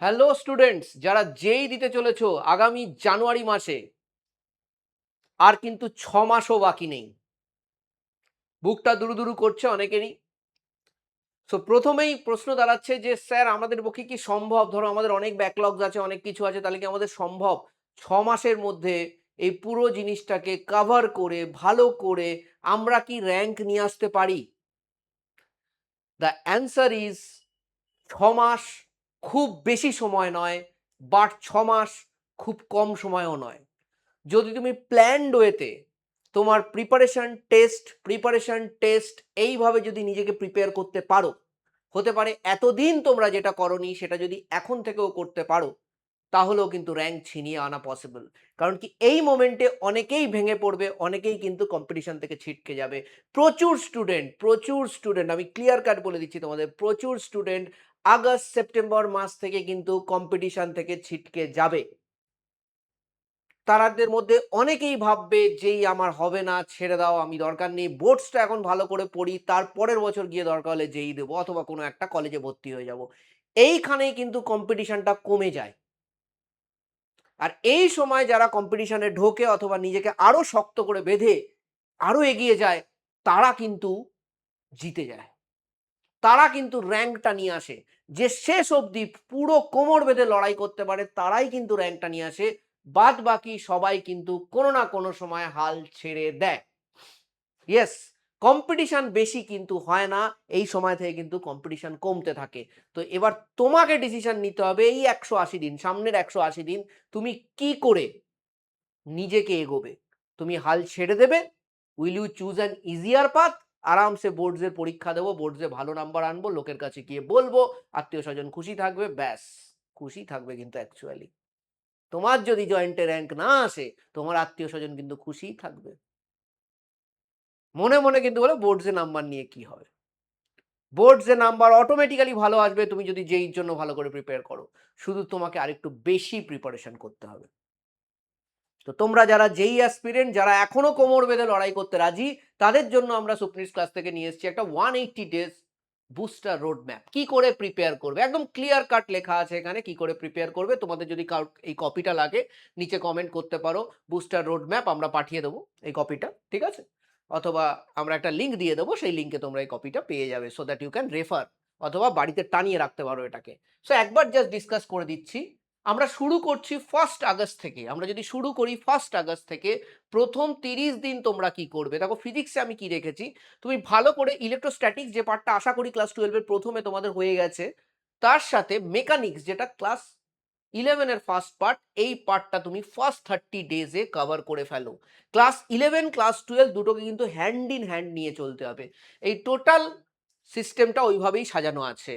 Hello students, যারা যেই দিতে চলেছো আগামী জানুয়ারি মাসে, আর কিন্তু 6 মাসও বাকি নেই। বুকটা দুরু দুরু করছে অনেকেরই। সো প্রথমেই প্রশ্ন দাঁড়াচ্ছে যে স্যার আমাদের পক্ষে কি সম্ভব, ধরো আমাদের অনেক ব্যাকলগস আছে, অনেক কিছু আছে, তাহলে কি আমাদের সম্ভব 6 মাসের মধ্যে এই পুরো জিনিসটাকে কভার করে ভালো করে আমরা কি র্যাঙ্ক নিয়ে আসতে পারি? দ্য অ্যান্সার ইজ 6 মাস খুব বেশি সময় নয়, বাট 6 মাস খুব কম সময়ও নয়। যদি তুমি প্ল্যান্ড ওয়েতে তোমার প্রিপারেশন টেস্ট এইভাবে যদি নিজেকে প্রিপেয়ার করতে পারো, হতে পারে এতদিন তোমরা যেটা করনি সেটা যদি এখন থেকেও করতে পারো, তাহলেও কিন্তু র্যাঙ্ক ছিনিয়ে আনা পসিবল। কারণ কি এই মোমেন্টে অনেকেই ভেঙে পড়বে, অনেকেই কিন্তু কম্পিটিশন থেকে ছিটকে যাবে। প্রচুর স্টুডেন্ট আমি ক্লিয়ার কাট বলে দিচ্ছি তোমাদের, প্রচুর স্টুডেন্ট আগস্ট সেপ্টেম্বর মাস থেকে কিন্তু কম্পিটিশন থেকে ছিটকে যাবে। তারাদের মধ্যে অনেকেই ভাববে যেই আমার হবে না, ছেড়ে দাও, আমি দরকার নেই, বোর্ডসটা এখন ভালো করে পড়ি, তার পরের বছর গিয়ে দরকার হলে যেই দেবো অথবা কোনো একটা কলেজে ভর্তি হয়ে যাব। এইখানেই কিন্তু কম্পিটিশনটা কমে যায়। আর এই সময় যারা কম্পিটিশনে ঢোকে অথবা নিজেকে আরো শক্ত করে বেঁধে আরো এগিয়ে যায়, তারা কিন্তু জিতে যায়, তারা কিন্তু র্যাঙ্কটা নিয়ে আসে। যে শেষ অবধি পুরো কোমর বেঁধে লড়াই করতে পারে তারাই কিন্তু র্যাঙ্কটা নিয়ে আসে। বাদ বাকি সবাই কিন্তু কোনো না কোনো সময় হাল ছেড়ে দেয়। ইয়েস, কম্পিটিশন বেশি কিন্তু হয় না, এই সময় থেকে কিন্তু কম্পিটিশন কমতে থাকে। তো এবার তোমাকে ডিসিশন নিতে হবে এই 180 দিন, সামনের 180 দিন তুমি কি করে নিজেকে এগোবে। তুমি হাল ছেড়ে দেবে, will you choose an easier path, আরামসে বোর্ডসের পরীক্ষা দেবো, বোর্ডসে ভালো নাম্বার আনবো, লোকের কাছে গিয়ে বলবো, আত্মীয় স্বজন খুশি থাকবে, ব্যাস। খুশি থাকবে কিন্তু অ্যাকচুয়ালি তোমার যদি জয়েন্টে র্যাঙ্ক না আসে, তোমার আত্মীয় স্বজন কিন্তু খুশিই থাকবে। মনে মনে কিন্তু বলে বোর্ডসে নাম্বার নিয়ে কি হবে, বোর্ডসে নাম্বার অটোমেটিক্যালি ভালো আসবে তুমি যদি যেই জন্য ভালো করে প্রিপেয়ার করো। শুধু তোমাকে আরেকটু বেশি প্রিপারেশন করতে হবে। তো তোমরা যারা যেই অ্যাসপিরেন্ট, যারা এখনো কোমর বেঁধে লড়াই করতে রাজি, তাদের জন্য আমরা সুপ্রিমস ক্লাস থেকে নিয়ে এসেছি একটা 180 ডেজ বুস্টার রোড ম্যাপ। কি করে প্রিপেয়ার করবে, একদম ক্লিয়ার কাট লেখা আছে এখানে কি করে প্রিপেয়ার করবে। তোমাদের যদি এই কপিটা লাগে নিচে কমেন্ট করতে পারো, বুস্টার রোড ম্যাপ আমরা পাঠিয়ে দেবো এই কপিটা, ঠিক আছে? অথবা আমরা একটা লিঙ্ক দিয়ে দেবো, সেই লিঙ্কে তোমরা এই কপিটা পেয়ে যাবে, so that you can refer, অথবা বাড়িতে টানিয়ে রাখতে পারো এটাকে। সো একবার জাস্ট ডিসকাস করে দিচ্ছি। আমরা শুরু করছি 1 আগস্ট থেকে। আমরা যদি শুরু করি 1 আগস্ট থেকে, প্রথম 30 দিন তোমরা কি করবে দেখো। ফিজিক্সে আমি কি রেখেছি, তুমি ভালো করে ইলেকট্রোস্ট্যাটিক্স যে পার্টটা আশা করি ক্লাস 12 এর প্রথমে তোমাদের হয়ে গেছে, তার সাথে মেকানিক্স যেটা ক্লাস 11 এর ফার্স্ট পার্ট, এই পার্টটা তুমি ফার্স্ট 30 ডেজে কভার করে ফেলো। ক্লাস 11 ক্লাস 12 দুটোকে কিন্তু হ্যান্ড ইন হ্যান্ড নিয়ে চলতে হবে। এই টোটাল সিস্টেমটা ওইভাবেই সাজানো আছে।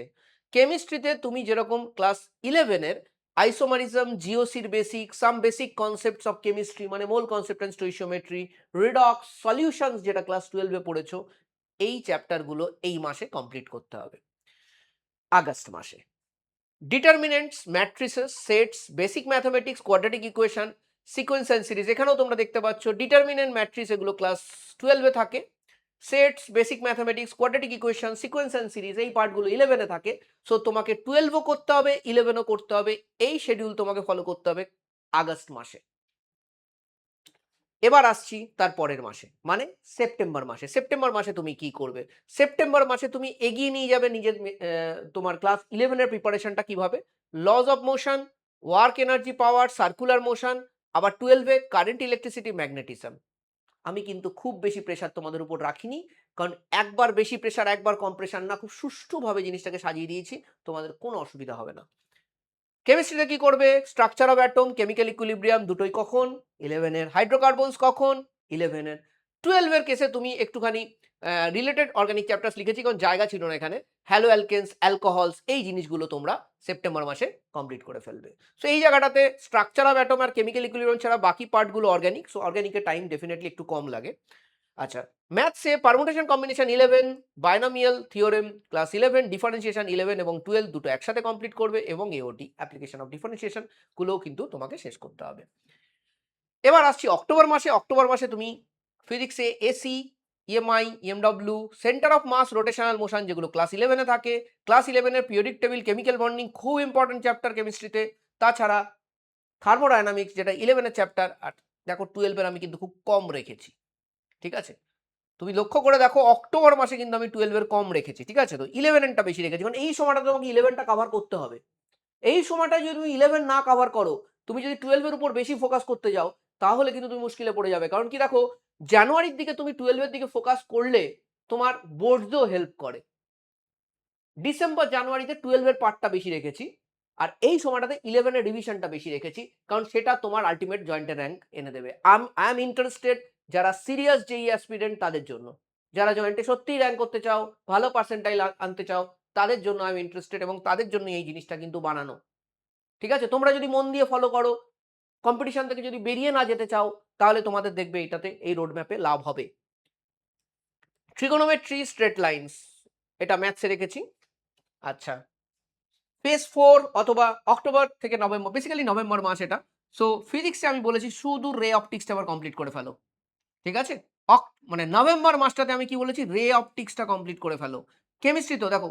কেমিস্ট্রিতে তুমি যেরকম ক্লাস 11 এর আইসোমারিজম, জিওসির basic, some basic concepts of chemistry মানে mole concept and stoichiometry, redox, solutions যেটা ক্লাস 12 এ পড়েছো, এই চ্যাপ্টারগুলো এই মাসে কমপ্লিট করতে হবে, আগস্ট মাসে। Determinants, matrices, sets, basic mathematics, quadratic equation, sequence and series, এখানেও তোমরা দেখতে পাচ্ছ ডিটারমিনেন্ট, ম্যাট্রিক্স এগুলো ক্লাস 12 এ থাকে। Sets, basic mathematics, quadratic equation, sequence and series এই পার্টগুলো 11 এ থাকে। সো তোমাকে 12ও করতে হবে, 11ও করতে হবে। এই শিডিউল তোমাকে ফলো করতে হবে আগস্ট মাসে। এবার আসছি তার পরের মাসে, মানে সেপ্টেম্বর মাসে। সেপ্টেম্বর মাসে তুমি কি করবে? সেপ্টেম্বর মাসে তুমি এগিয়ে নিয়ে যাবে নিজের তোমার ক্লাস 11 এর প্রিপারেশনটা কিভাবে। Lodge of motion, work energy power, circular motion, আবার 12 এ কারেন্ট, ইলেকট্রিসিটি, ম্যাগনেটিজম। আমি কিন্তু খুব বেশি প্রেশার তোমাদের উপর রাখিনি, কারণ একবার বেশি প্রেশার একবার কম প্রেশার না, খুব সুষ্ঠুভাবে জিনিসটাকে সাজিয়ে দিয়েছি, তোমাদের কোনো অসুবিধা হবে না। কেমিস্ট্রিতে কি করবে? Structure of atom, chemical equilibrium দুটোই কখন? 11 এর। হাইড্রোকার্বনস কখন? 11 এর। 12 এর কেসে তুমি একটুখানি রিলেটেড অর্গানিক চ্যাপ্টার্স লিখেছি কারণ জায়গা ছিল না এখানে। হ্যালো অ্যালকেনস, অ্যালকোহলস, এই জিনিসগুলো তোমরা সেপ্টেম্বর মাসে কমপ্লিট করে ফেলবে। সো এই জায়গাটাতে স্ট্রাকচার অফ অ্যাটম আর কেমিক্যাল ইকুইলিব্রিয়াম ছাড়া বাকি পার্টগুলো অর্গানিক, সো অর্গানিকের টাইম ডেফিনেটলি একটু কম লাগে। আচ্ছা, ম্যাথসে permutation combination 11, binomial theorem class 11, differentiation 11 এবং 12 দুটো একসাথে কমপ্লিট করবে, এবং এওটি অ্যাপ্লিকেশন অফ ডিফারেন্সিয়েশন গুলোও কিন্তু তোমাকে শেষ করতে হবে। এবার আসছি অক্টোবর মাসে। অক্টোবর মাসে তুমি ফিজিক্সে AC, EMI, EMW, centre of mass rotational motion যেগুলো ক্লাস 11-এ থাকে, ক্লাস 11-এর পিরিয়ডিক টেবিল, কেমিক্যাল বন্ডিং খুব ইম্পর্টেন্ট চ্যাপ্টার কেমিস্ট্রিতে। তাছাড়া থার্মোডায়নামিক্স যেটা 11-এর চ্যাপ্টার, আর দেখো 12-এর আমি কিন্তু খুব কম রেখেছি, ঠিক আছে? তুমি লক্ষ্য করে দেখো অক্টোবর মাসে কিন্তু আমি 12-এর কম রেখেছি, ঠিক আছে? তো 11-এরটা বেশি রেখেছি, কারণ এই সময়টা তোমাকে 11টা কভার করতে হবে। এই সময়টা যদি তুমি 11 না কভার করো, তুমি যদি 12-এর উপর বেশি ফোকাস করতে যাও, তাহলে কিন্তু তুমি মুশকিলে পড়ে যাবে। কারণ কি দেখো, জানুয়ারির দিকে তুমি 12-এর দিকে ফোকাস করলে তোমার বোর্ডসও হেল্প করে। ডিসেম্বর জানুয়ারিতে 12-এর পার্টটা বেশি রেখেছি, আর এই সময়টাতে 11-এর রিভিশনটা বেশি রেখেছি, কারণ সেটা তোমার আলটিমেট জয়েন্টের র্যাঙ্ক এনে দেবে। আই এম ইন্টারেস্টেড যারা সিরিয়াস জেই অ্যাসপিরেন্ট তাদের জন্য, যারা জয়েন্টে সত্যিই র্যাঙ্ক করতে চাও, ভালো পার্সেন্টাইল আনতে চাও, তাদের জন্য আই এম ইন্টারেস্টেড, এবং তাদের জন্য এই জিনিসটা কিন্তু বানানো, ঠিক আছে? তোমরা যদি মন দিয়ে ফলো করো, কম্পিটিশন থেকে যদি বেরিয়ে না যেতে চাও, তাহলে তোমাদের দেখবে এটাতে এই রোড ম্যাপে লাভ হবে। ট্রিগোনোমেট্রি, স্ট্রেট লাইনস, এটা ম্যাথসে রেখেছি। আচ্ছা, ফেজ 4 অথবা অক্টোবর থেকে নভেম্বর, বেসিক্যালি নভেম্বর মাস এটা। সো ফিজিক্সে আমি বলেছি শুধু রে অপটিক্সটা আবার কমপ্লিট করে ফেলো, ঠিক আছে? মানে নভেম্বর মাসটাতে আমি কি বলেছি, রে অপটিক্সটা কমপ্লিট করে ফেলো। কেমিস্ট্রি তো দেখো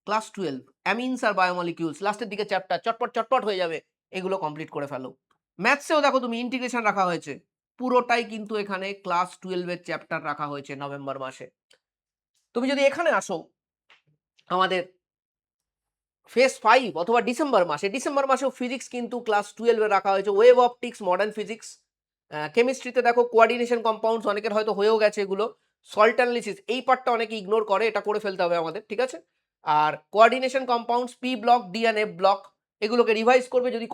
ক্লাস 12 অ্যামিনস আর বায়োমলিকিউলস লাস্টের দিকে চ্যাপ্টার চটপট চটপট হয়ে যাবে, এগুলো কমপ্লিট করে ফেলো। ম্যাথসেও দেখো তুমি ইন্টিগ্রেশন রাখা হয়েছে, পুরোটাই কিন্তু এখানে ক্লাস 12-এর চ্যাপ্টার রাখা হয়েছে নভেম্বর মাসে। তুমি যদি এখানে আসো আমাদের ফেজ 5 অথবা ডিসেম্বর মাসেও ফিজিক্স কিন্তু ক্লাস 12-এ রাখা হয়েছে, ওয়েভ অপটিক্স, মডার্ন ফিজিক্স। কেমিস্ট্রিতে দেখো কোয়ার্ডিনেশন কম্পাউন্ডস অনেকের হয়তো হয়েও গেছে এগুলো, সল্ট অ্যানালিসিস এই পার্টটা অনেকে ইগনোর করে, এটা করে ফেলতে হবে আমাদের, ঠিক আছে? আর coordination compounds, P block, D and F block, এগুলোকে রিভাইজ করবে যদি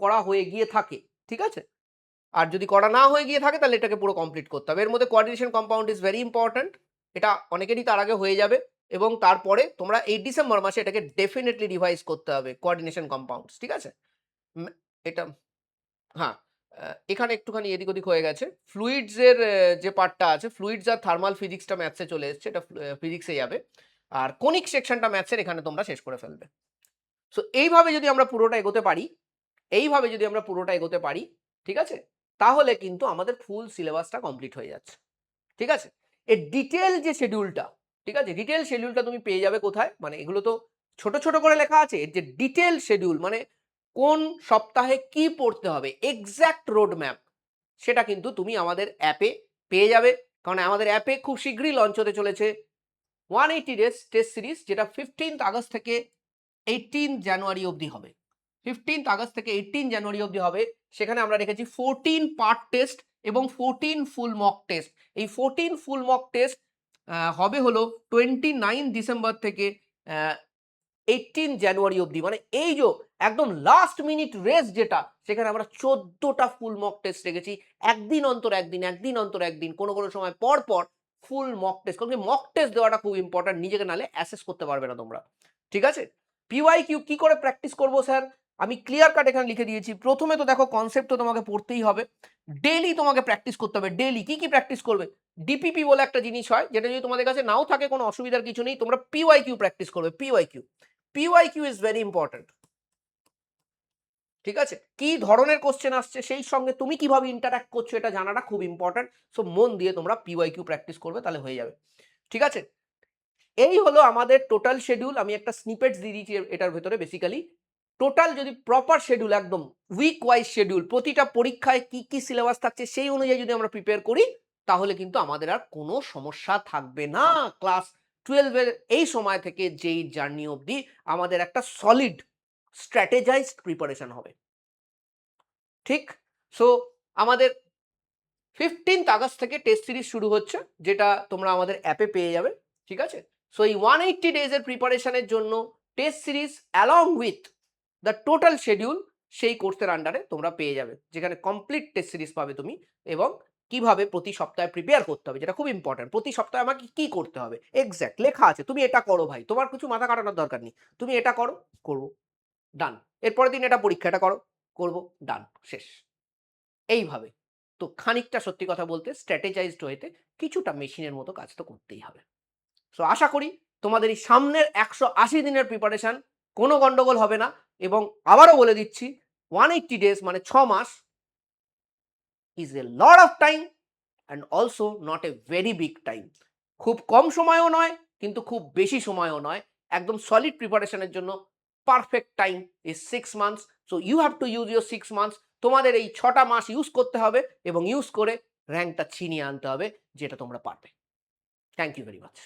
করা হয়ে গিয়ে থাকে, ঠিক আছে? আর যদি করা না হয়ে গিয়ে থাকে তাহলে এটাকে পুরো কমপ্লিট করতে হবে। এর মধ্যে coordination compound is very important, এটা অনেকেরই তার আগে হয়ে যাবে, এবং তারপরে তোমরা এই ডিসেম্বর মাসে এটাকে ডেফিনেটলি রিভাইজ করতে হবে, কোয়ার্ডিনেশন কম্পাউন্ডস, ঠিক আছে? এটা হ্যাঁ, এখানে একটুখানি এদিক ওদিক হয়ে গেছে। ফ্লুইডস এর যে পার্টটা আছে, ফ্লুইডস আর থার্মাল ফিজিক্সটা ম্যাথসে চলে এসছে, এটা ফিজিক্সে যাবে। আর কনিক সেকশনটা ম্যাথসের, এখানে তোমরা শেষ করে ফেলবে। সো এইভাবে যদি আমরা পুরোটা এগোতে পারি, ঠিক আছে? তাহলে কিন্তু আমাদের ফুল সিলেবাসটা কমপ্লিট হয়ে যাচ্ছে, ঠিক আছে? এর ডিটেইল যে শিডিউলটা, ঠিক আছে? ডিটেইল শিডিউলটা তুমি পেয়ে যাবে কোথায়? মানে এগুলো তো ছোট, ছোট করে লেখা আছে। এর যে ডিটেইল শিডিউল মানে কোন সপ্তাহে কি পড়তে হবে, এক্সাক্ট রোড ম্যাপ, সেটা কিন্তু তুমি আমাদের অ্যাপে পেয়ে যাবে। কারণ আমাদের অ্যাপে খুব শীঘ্রই লঞ্চ হতে চলেছে 180 ডেজ টেস্ট সিরিজ, যেটা 15th আগস্ট থেকে 18 জানুয়ারি অবধি হবে। 15th আগস্ট থেকে 18 জানুয়ারি অবধি হবে। সেখানে আমরা রেখেছি 14 পার্ট টেস্ট এবং 14 ফুল মক টেস্ট। এই 14 ফুল মক টেস্ট হবে হলো 29 ডিসেম্বর থেকে 18 জানুয়ারি অবধি। মানে এই যে একদম লাস্ট মিনিট রেস যেটা, সেখানে আমরা 14টা ফুল মক টেস্ট রেখেছি। একদিন অন্তর একদিন, একদিন অন্তর একদিন, কোনো কোনো সময় পর পর ফুল মক টেস্ট। কারণ মক টেস্ট দেওয়াটা খুব ইম্পর্টেন্ট, নিজেকে নাহলে অ্যাসেস করতে পারবে না তোমরা, ঠিক আছে? পিওয়াইকিউ কি করে প্র্যাকটিস করবো স্যার, আমি ক্লিয়ার কাট এখানে লিখে দিয়েছি। প্রথমে তো দেখো কনসেপ্ট তো তোমাকে পড়তেই হবে, ডেইলি তোমাকে প্র্যাকটিস করতে হবে। ডেইলি কি কি প্র্যাকটিস করবে, ডিপিপি বলে একটা জিনিস হয়, যেটা যদি তোমাদের কাছে নাও থাকে কোনো অসুবিধার কিছু নেই, তোমরা পিওয়াইকিউ প্র্যাকটিস করবে। পিওয়াইকিউ ইজ ভেরি ইম্পর্টেন্ট, ঠিক আছে? কি ধরনের কোশ্চেন আসছে সেই সঙ্গে তুমি কিভাবে ইন্টারঅ্যাক্ট করছো এটা জানাটা খুব ইম্পর্টেন্ট। সো মন দিয়ে তোমরা পিওয়াইকিউ প্র্যাকটিস করবে, তাহলে হয়ে যাবে, ঠিক আছে? এই হলো আমাদের টোটাল শিডিউল। আমি একটা স্নিপেটস দিয়ে দিয়েছি এটার ভেতরে। বেসিক্যালি টোটাল যদি প্রপার শিডিউল, একদম উইক ওয়াইজ শিডিউল, প্রতিটা পরীক্ষায় কি কি সিলেবাস থাকছে সেই অনুযায়ী যদি আমরা প্রিপেয়ার করি, তাহলে কিন্তু আমাদের আর কোনো সমস্যা থাকবে না। ক্লাস 12-এর এই সময় থেকে যেই জার্নি অবধি আমাদের একটা সলিড স্ট্র্যাটেজাইজড প্রিপারেশন হবে, ঠিক? সো আমাদের 15th আগস্ট থেকে টেস্ট সিরিজ শুরু হচ্ছে, যেটা তোমরা আমাদের অ্যাপে পেয়ে যাবে, ঠিক আছে? সো এই 180 ডেজের প্রিপারেশনের জন্য test series along with the total schedule সেই কোর্সের আন্ডারে তোমরা পেয়ে যাবে, যেখানে কমপ্লিট টেস্ট সিরিজ পাবে তুমি, এবং কিভাবে প্রতি সপ্তাহে প্রিপেয়ার করতে হবে, যেটা খুব ইম্পর্টেন্ট। প্রতি সপ্তাহে আমাকে কি করতে হবে এক্স্যাক্ট লেখা আছে, তুমি এটা করো ভাই, তোমার কিছু মাথা কাটানোর দরকার নেই, তুমি এটা করো, করবো, ডান। এরপরের দিন এটা পরীক্ষা, এটা করো, করবো, ডান, শেষ। এইভাবে তো খানিকটা সত্যি কথা বলতে স্ট্র্যাটেজাইজড হইতে কিছুটা মেশিনের মতো কাজ তো করতেই হবে। সো আশা করি তোমাদের এই সামনের 180 দিনের প্রিপারেশন কোনো গন্ডগোল হবে না। এবং আবারও বলে দিচ্ছি, 180 ডেজ মানে 6 মাস is a lot of time and also not a very big time. খুব কম সময়ও নয়, কিন্তু খুব বেশি সময়ও নয়। একদম সলিড প্রিপারেশনের জন্য perfect time is 6 months. So you have to use your 6 months. তোমাদের এই ৬ টা মাস ইউজ করতে হবে এবং ইউজ করে র‍্যাংকটা ছিনিয়ে আনতে হবে, যেটা তোমরা পারবে। Thank you very much.